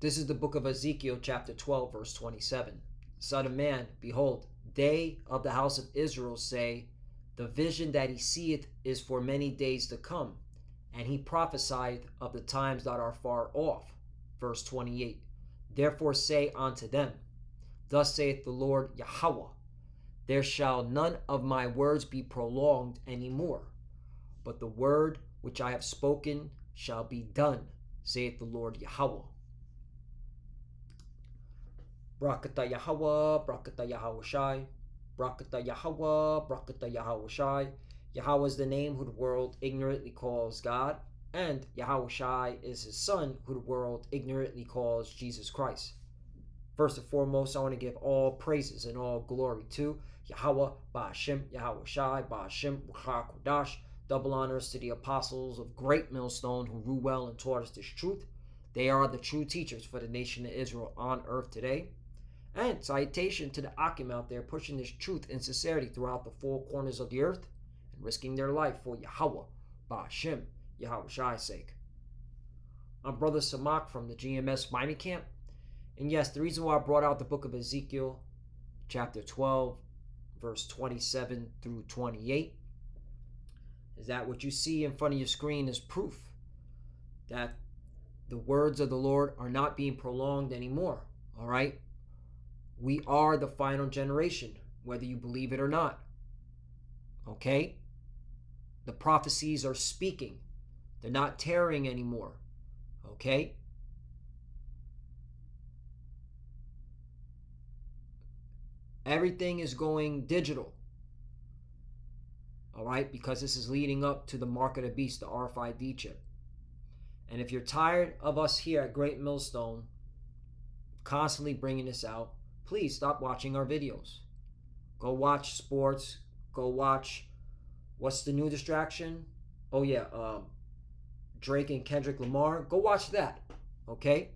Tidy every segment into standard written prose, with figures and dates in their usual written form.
This is the book of Ezekiel, chapter 12, verse 27. Son of man, behold, they of the house of Israel say, the vision that he seeth is for many days to come, and he prophesied of the times that are far off. Verse 28. Therefore say unto them, thus saith the Lord Yahweh, there shall none of my words be prolonged any more, but the word which I have spoken shall be done, saith the Lord Yahweh. Brakata Yahweh, Brakata Yahweh Shai, Brakata Yahweh, Brakata Yahweh Shai. Yahweh is the name who the world ignorantly calls God, and Yahweh Shai is his son who the world ignorantly calls Jesus Christ. First and foremost, I want to give all praises and all glory to Yahweh, Ba'ashem, Yahweh Shai, Ba'ashem, Ruach Kodash. Double honors to the apostles of Great Millstone who rule well and taught us this truth. They are the true teachers for the nation of Israel on earth today. And salutation to the Akim out there pushing this truth and sincerity throughout the four corners of the earth and risking their life for Yahweh, Ba'ashem, Yahweh Shai's sake. I'm Brother Samak from the GMS Mining Camp. And yes, the reason why I brought out the book of Ezekiel, chapter 12, verse 27 through 28, is that what you see in front of your screen is proof that the words of the Lord are not being prolonged anymore. All right? We are the final generation, whether you believe it or not. Okay? The prophecies are speaking. They're not tarrying anymore. Okay? Everything is going digital. All right? Because this is leading up to the mark of the beast, the RFID chip. And if you're tired of us here at Great Millstone constantly bringing this out, please stop watching our videos. Go watch sports. Go watch, what's the new distraction? Oh yeah, Drake and Kendrick Lamar. Go watch that, okay?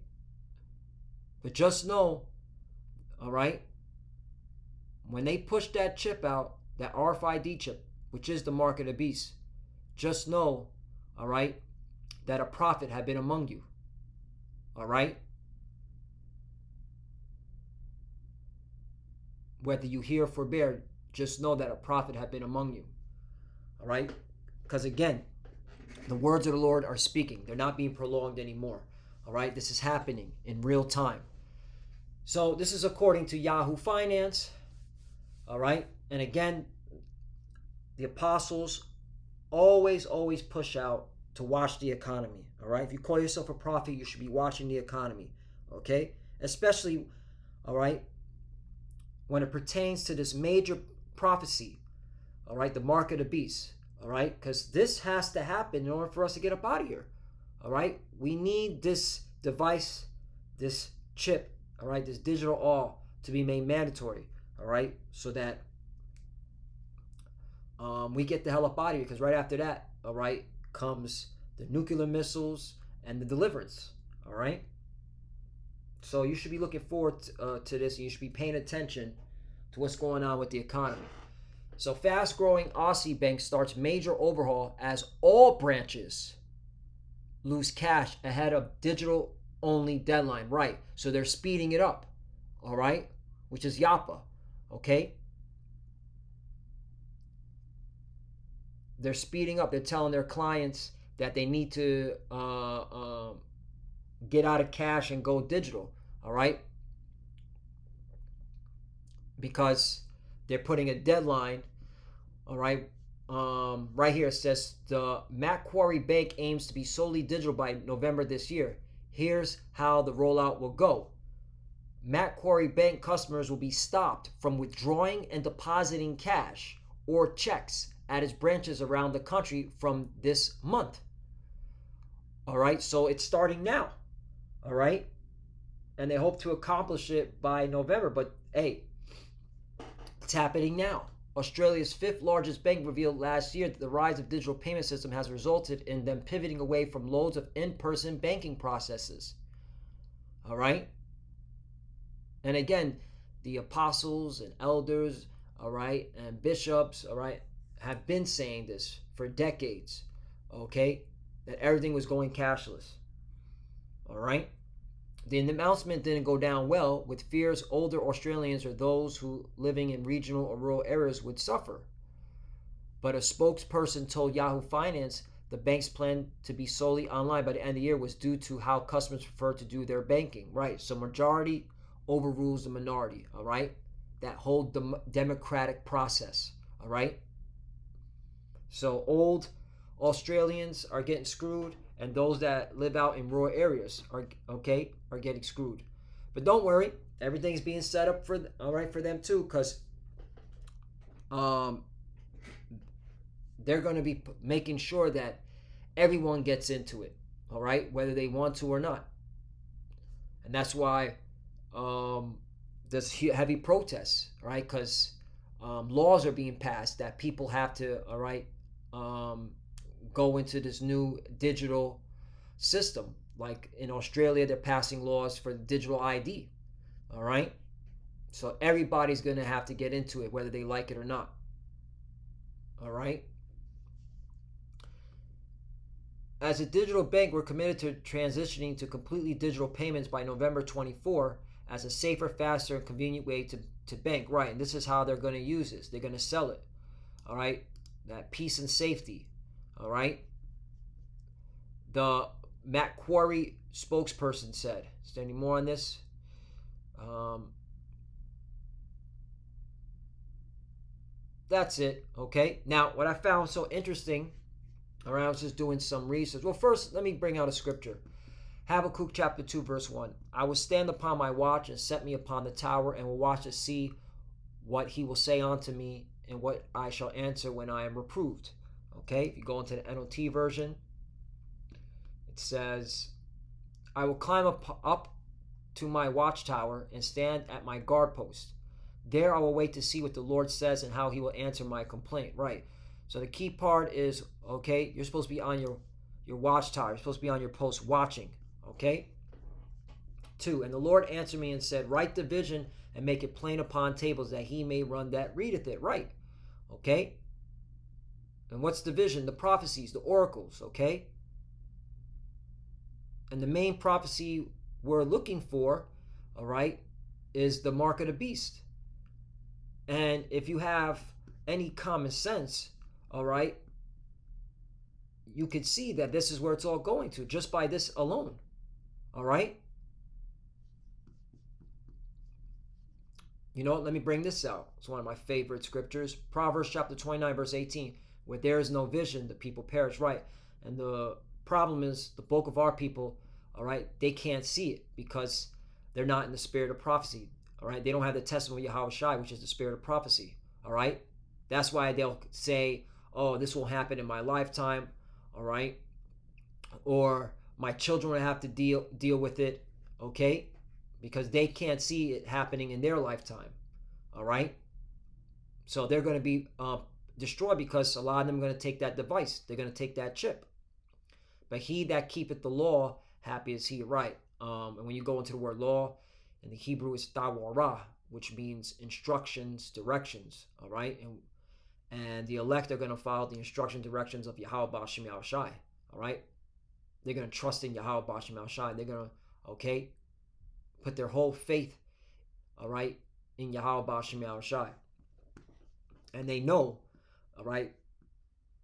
But just know, all right, when they push that chip out, that RFID chip, which is the mark of the beast, just know, all right, that a prophet had been among you, all right? Whether you hear or forbear, just know that a prophet had been among you. All right? Because again, the words of the Lord are speaking. They're not being prolonged anymore. All right? This is happening in real time. So this is according to Yahoo Finance. All right? And again, the apostles always push out to watch the economy. All right? If you call yourself a prophet, you should be watching the economy. Okay? Especially, all right, when it pertains to this major prophecy, all right, the mark of the beast, all right, because this has to happen in order for us to get up out of here, all right? We need this device, this chip, all right, this digital all to be made mandatory, all right, so that we get the hell up out of here, because right after that, all right, comes the nuclear missiles and the deliverance, all right? So you should be looking forward to this, and you should be paying attention to what's going on with the economy. So fast-growing Aussie bank starts major overhaul as all branches lose cash ahead of digital-only deadline. Right, so they're speeding it up, all right, which is Yapa, okay? They're speeding up. They're telling their clients that they need to get out of cash and go digital, all right? Because they're putting a deadline, all right? Right here it says the Macquarie Bank aims to be solely digital by November this year. Here's how the rollout will go. Macquarie Bank customers will be stopped from withdrawing and depositing cash or checks at its branches around the country from this month. All right, so it's starting now. All right, and they hope to accomplish it by November, but hey, it's happening now. Australia's fifth largest bank revealed last year that the rise of digital payment system has resulted in them pivoting away from loads of in-person banking processes. All right, and again, the apostles and elders, all right, and bishops, all right, have been saying this for decades, okay, that everything was going cashless. All right, The announcement didn't go down well, with fears older Australians or those who living in regional or rural areas would suffer. But a spokesperson told Yahoo Finance the bank's plan to be solely online by the end of the year was due to how customers prefer to do their banking. Right, so majority overrules the minority, all right? That whole democratic process, all right? So old Australians are getting screwed, and those that live out in rural areas are getting screwed. But don't worry, everything's being set up for for them too, because they're going to be making sure that everyone gets into it, all right, whether they want to or not. And that's why there's heavy protests, right? Because laws are being passed that people have to, go into this new digital system. Like in Australia, they're passing laws for digital ID, all right? So everybody's going to have to get into it, whether they like it or not, all right? As a digital bank, we're committed to transitioning to completely digital payments by November 24 as a safer, faster, and convenient way to bank. Right, and this is how they're going to use this. They're going to sell it. All right, that peace and safety. All right. The Macquarie spokesperson said. Is there any more on this? That's it. Okay. Now, what I found so interesting, all right, I was just doing some research. Well, first, let me bring out a scripture. Habakkuk chapter 2, verse 1. I will stand upon my watch and set me upon the tower, and will watch to see what he will say unto me, and what I shall answer when I am reproved. Okay, if you go into the NOT version, it says, I will climb up to my watchtower and stand at my guard post. There I will wait to see what the Lord says and how he will answer my complaint. Right. So the key part is, okay, you're supposed to be on your watchtower. You're supposed to be on your post watching. Okay. 2. And the Lord answered me and said, write the vision and make it plain upon tables, that he may run that readeth it. Right. Okay. And what's the vision? The prophecies, the oracles. Okay. And the main prophecy we're looking for, all right, is the mark of the beast. And if you have any common sense, all right, you could see that this is where it's all going to, just by this alone. All right. You know what? Let me bring this out. It's one of my favorite scriptures. Proverbs chapter 29, verse 18. Where there is no vision, the people perish. Right. And the problem is the bulk of our people, all right, they can't see it because they're not in the spirit of prophecy. All right. They don't have the testimony of Yahweh Shai, which is the spirit of prophecy. All right. That's why they'll say, oh, this will happen in my lifetime. All right. Or my children will have to deal with it. Okay. Because they can't see it happening in their lifetime. All right. So they're going to be destroyed because a lot of them are going to take that device. They're going to take that chip. But he that keepeth the law, happy is he. Right. And when you go into the word law, in the Hebrew it's tawara, which means instructions, directions. All right. And the elect are going to follow the instruction directions of Yahweh Ba'ashem Yahweh Shai. All right. They're going to trust in Yahweh Ba'ashem Yahweh Shai. They're going to, put their whole faith, all right, in Yahweh Ba'ashem Yahweh Shai. And they know, all right,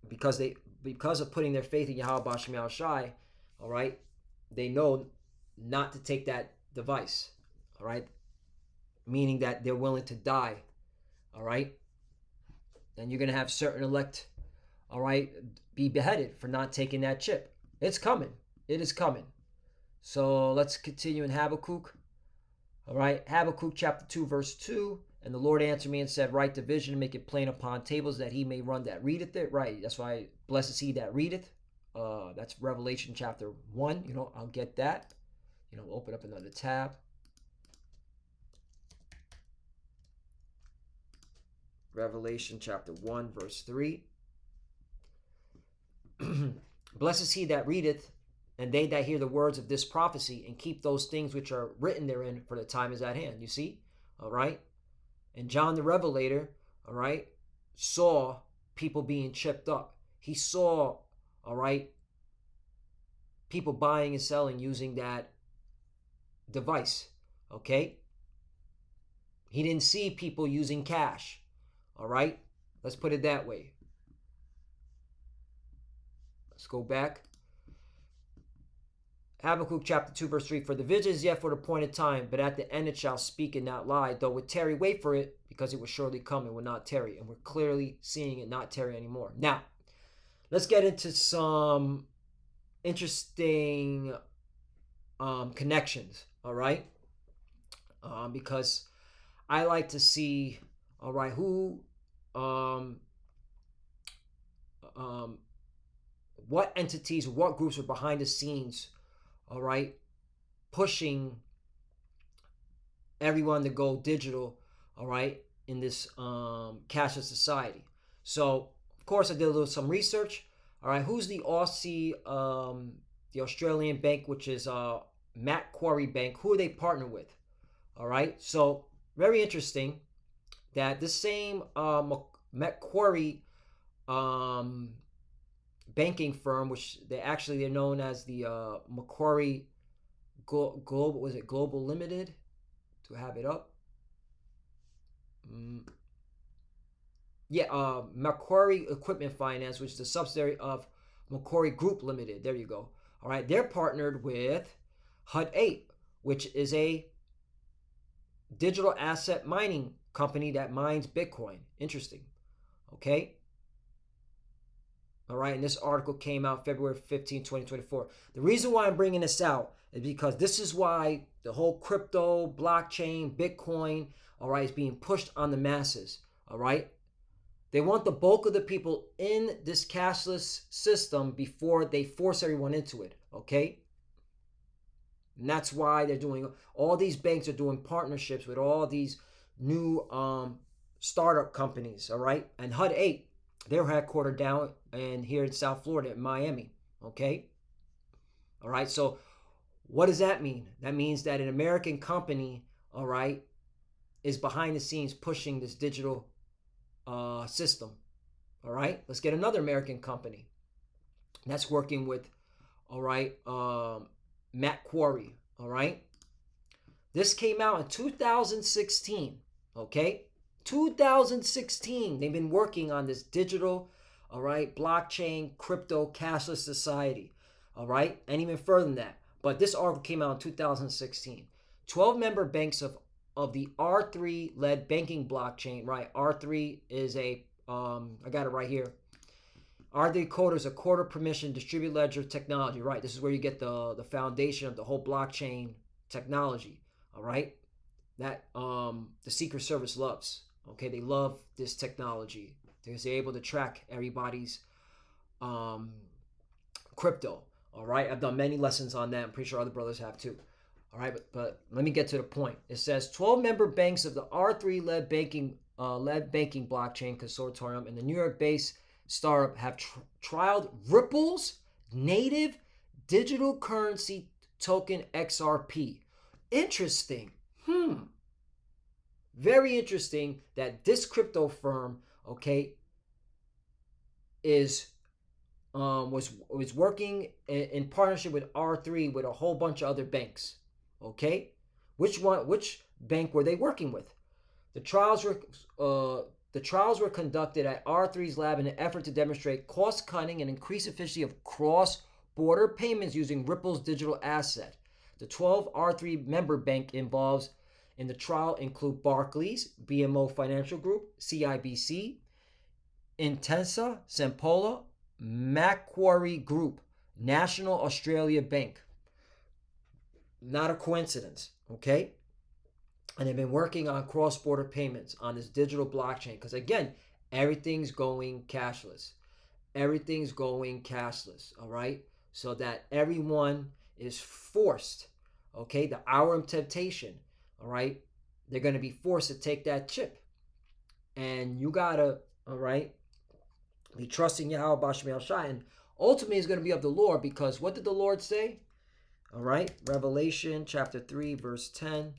because of putting their faith in Yahweh Ba'ashem Yahweh Shai, all right, they know not to take that device, all right, meaning that they're willing to die, all right. And you're going to have certain elect, all right, be beheaded for not taking that chip. It's coming. It is coming. So let's continue in Habakkuk. All right, Habakkuk chapter 2, verse 2. And the Lord answered me and said, write the vision and make it plain upon tables, that he may run that readeth it. Right, that's why blessed is he that readeth. That's Revelation chapter 1. I'll get that. Open up another tab. Revelation chapter 1, verse 3. Blessed is he that readeth, and they that hear the words of this prophecy, and keep those things which are written therein, for the time is at hand. You see? All right? And John the Revelator, all right, saw people being chipped up. He saw, all right, people buying and selling using that device. Okay? He didn't see people using cash. All right? Let's put it that way. Let's go back. Habakkuk chapter 2, verse 3. For the vision is yet for the appointed time, but at the end it shall speak and not lie. Though it tarry, wait for it, because it will surely come and will not tarry. And we're clearly seeing it not tarry anymore. Now, let's get into some interesting connections, all right? Because I like to see, all right, who, what entities, what groups are behind the scenes, all right, pushing everyone to go digital, all right, in this cashless society. So, of course, I did some research. All right, who's the Aussie, the Australian bank, which is Macquarie Bank? Who are they partnered with? All right, so very interesting that the same Macquarie banking firm, which they're known as the Macquarie Global, was it Global Limited? To have it up. Macquarie Equipment Finance, which is a subsidiary of Macquarie Group Limited. There you go. All right, they're partnered with Hut 8, which is a digital asset mining company that mines Bitcoin. Interesting. Okay. All right, and this article came out February 15, 2024. The reason why I'm bringing this out is because this is why the whole crypto, blockchain, Bitcoin, all right, is being pushed on the masses, all right? They want the bulk of the people in this cashless system before they force everyone into it, okay? And that's why they're doing, all these banks are doing partnerships with all these new startup companies, all right? And HUD 8, they're headquartered down here in South Florida, in Miami, okay? All right, so what does that mean? That means that an American company, all right, is behind the scenes pushing this digital system, all right? Let's get another American company that's working with, all right, Macquarie, all right? This came out in 2016, okay? 2016, they've been working on this digital, all right, blockchain, crypto, cashless society, all right? And even further than that. But this article came out in 2016. 12 member banks of the R3-led banking blockchain, right? R3 is I got it right here. R3 Coder is a quarter permission distributed ledger technology, right? This is where you get the foundation of the whole blockchain technology, all right? That the Secret Service loves, okay? They love this technology because they're able to track everybody's crypto. All right, I've done many lessons on that. I'm pretty sure other brothers have too. All right, but let me get to the point. It says 12 member banks of the R3 led banking blockchain consortium and the New York-based startup have trialed Ripple's native digital currency token XRP. Interesting. Very interesting that this crypto firm, okay, is was working in partnership with R3 with a whole bunch of other banks. Okay, which bank were they working with? The trials were conducted at R3's lab in an effort to demonstrate cost cutting and increased efficiency of cross-border payments using Ripple's digital asset. The 12 R3 member bank involved in the trial include Barclays, BMO Financial Group, CIBC, Intensa, Sempola, Macquarie Group, National Australia Bank. Not a coincidence, okay? And they've been working on cross-border payments on this digital blockchain because, again, everything's going cashless. Everything's going cashless, all right? So that everyone is forced, okay? The hour of temptation, all right? They're going to be forced to take that chip. And you got to, all right, be trusting Yahweh Bashmi Shai. And ultimately, it's going to be of the Lord because what did the Lord say? All right, Revelation chapter 3, verse 10.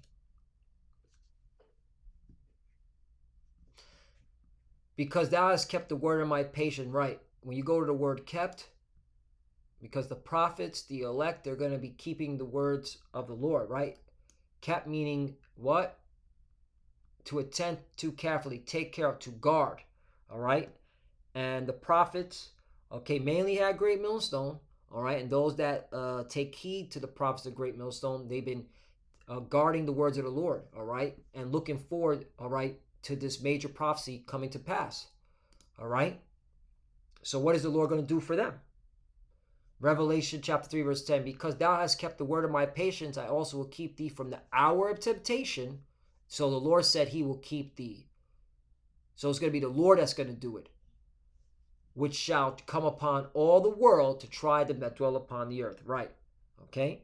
Because thou hast kept the word of my patience, right? When you go to the word kept, because the prophets, the elect, they're going to be keeping the words of the Lord, right? Kept meaning what? To attend to carefully, take care of, to guard. All right. And the prophets, okay, mainly had great millstone. All right. And those that take heed to the prophets of great millstone, they've been guarding the words of the Lord. All right. And looking forward, all right, to this major prophecy coming to pass. All right. So what is the Lord going to do for them? Revelation chapter 3, verse 10. Because thou hast kept the word of my patience, I also will keep thee from the hour of temptation. So the Lord said he will keep thee. So it's going to be the Lord that's going to do it, which shall come upon all the world to try them that dwell upon the earth. Right. Okay.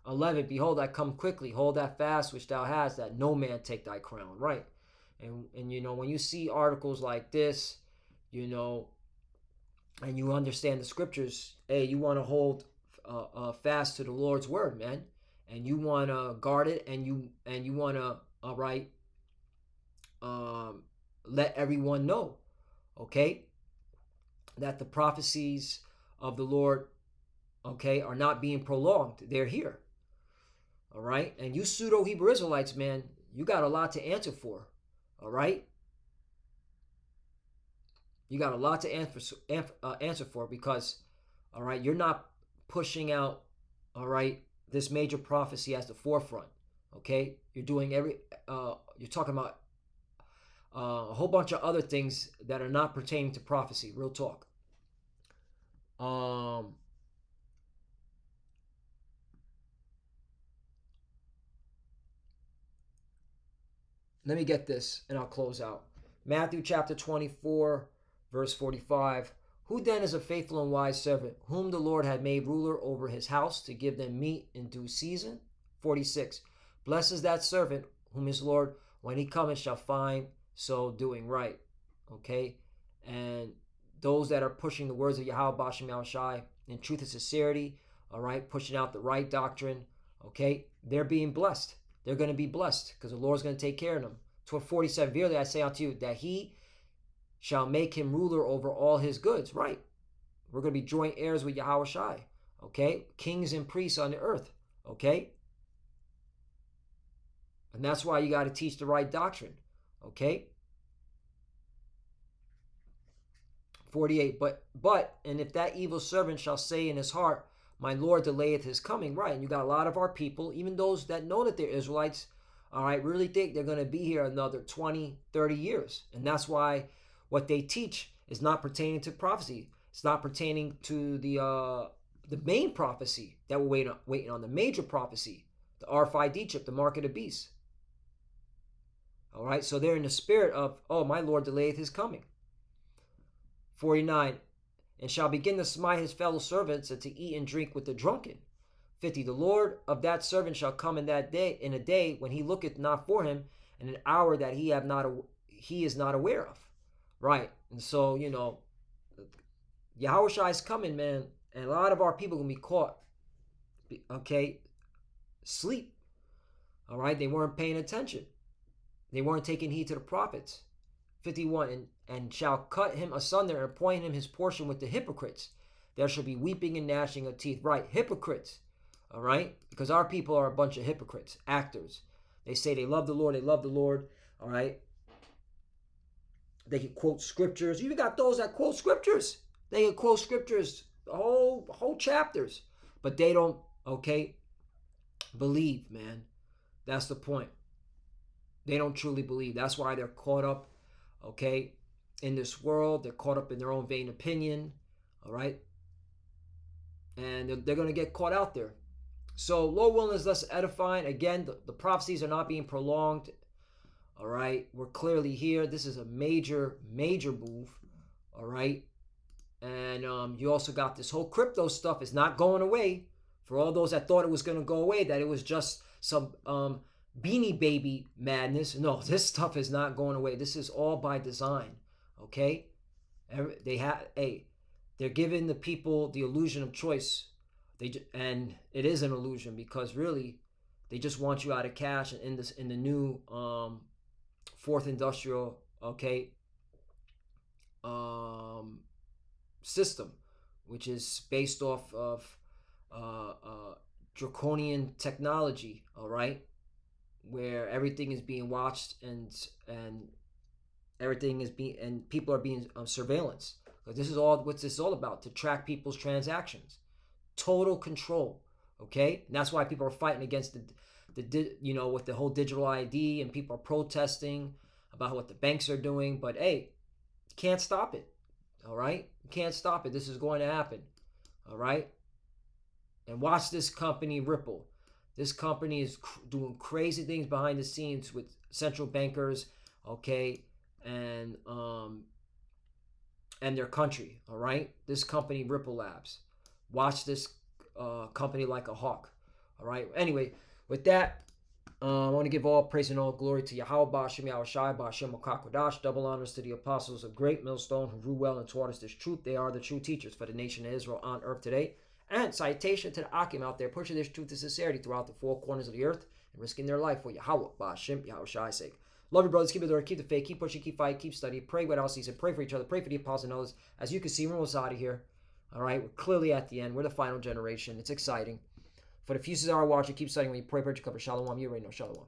11. Behold, I come quickly. Hold that fast which thou hast, that no man take thy crown. Right. And you know, when you see articles like this, you know, and you understand the scriptures, hey, you want to hold fast to the Lord's word, man, and you want to guard it, and you want to, all right, let everyone know, okay, that the prophecies of the Lord, okay, are not being prolonged. They're here, all right. And you pseudo Hebrew Israelites, man, you got a lot to answer for, all right. You got a lot to answer for because, all right, you're not pushing out, all right, this major prophecy as the forefront. Okay, you're doing you're talking about a whole bunch of other things that are not pertaining to prophecy. Real talk. Um, Let me get this and I'll close out. Matthew chapter 24, verse 45. Who then is a faithful and wise servant, whom the Lord had made ruler over his house to give them meat in due season? 46. Blessed is that servant whom his Lord, when he cometh, shall find so doing right. Okay? And those that are pushing the words of Yahweh Bashem Yahushai in truth and sincerity, all right, pushing out the right doctrine, okay, they're being blessed. They're going to be blessed because the Lord's going to take care of them. 47, verily I say unto you, that he shall make him ruler over all his goods. Right. We're going to be joint heirs with Yahweh Shai. Okay. Kings and priests on the earth. Okay. And that's why you got to teach the right doctrine. Okay. 48, and if that evil servant shall say in his heart, my Lord delayeth his coming. Right. And you got a lot of our people, even those that know that they're Israelites, all right, really think they're going to be here another 20, 30 years. And that's why what they teach is not pertaining to prophecy. It's not pertaining to the main prophecy that we're waiting on, the major prophecy, the RFID chip, the mark of the beast. All right, so they're in the spirit of, oh, my Lord delayeth his coming. 49, and shall begin to smite his fellow servants and to eat and drink with the drunken. 50, the Lord of that servant shall come in a day when he looketh not for him, and an hour that he is not aware of. Right. And so, you know, Yahushua is coming, man, and a lot of our people are gonna be caught, okay, sleep. All right, they weren't paying attention. They weren't taking heed to the prophets. 51, and shall cut him asunder and appoint him his portion with the hypocrites. There shall be weeping and gnashing of teeth. Right, hypocrites. All right, because our people are a bunch of hypocrites, actors. They say they love the Lord, all right. They can quote scriptures. You even got those that quote scriptures. They can quote scriptures, whole chapters, but they don't, okay, believe, man. That's the point. They don't truly believe. That's why they're caught up, okay, in this world. They're caught up in their own vain opinion, all right, and they're going to get caught out there. So, Lord willing, is less edifying. Again, the prophecies are not being prolonged. All right, we're clearly here. This is a major move. All right, and you also got this whole crypto stuff is not going away. For all those that thought it was going to go away, that it was just some Beanie Baby madness. No, this stuff is not going away. This is all by design. Okay, they're giving the people the illusion of choice. And it is an illusion because really, they just want you out of cash and in the new fourth industrial, okay, system, which is based off of draconian technology, all right, where everything is being watched and everything is being and people are being surveillance. Because this is all what's this all about, to track people's transactions, total control. Okay, and that's why people are fighting against with the whole digital ID, and people are protesting about what the banks are doing. But hey, you can't stop it. All right, you can't stop it. This is going to happen. All right, and watch this company Ripple. This company is doing crazy things behind the scenes with central bankers, okay, and their country. All right, this company Ripple Labs. Watch this company like a hawk. All right. Anyway, with that, I want to give all praise and all glory to Yahweh Ba'Shem Yahushai Ba'Shem Okakodash. Double honors to the apostles of Great Millstone who grew well and taught us this truth. They are the true teachers for the nation of Israel on earth today. And citation to the Akim out there pushing this truth and sincerity throughout the four corners of the earth and risking their life for Yahweh Ba'Shem Yahushai's sake. Love you, brothers. Keep it there. Keep the faith. Keep pushing. Keep fighting. Keep studying. Pray without ceasing. Pray for each other. Pray for the apostles and others. As you can see, we're almost out of here. All right. We're clearly at the end. We're the final generation. It's exciting. For the few who are watching, keep studying. When you pray, cover. Shalom. You already know. Shalom.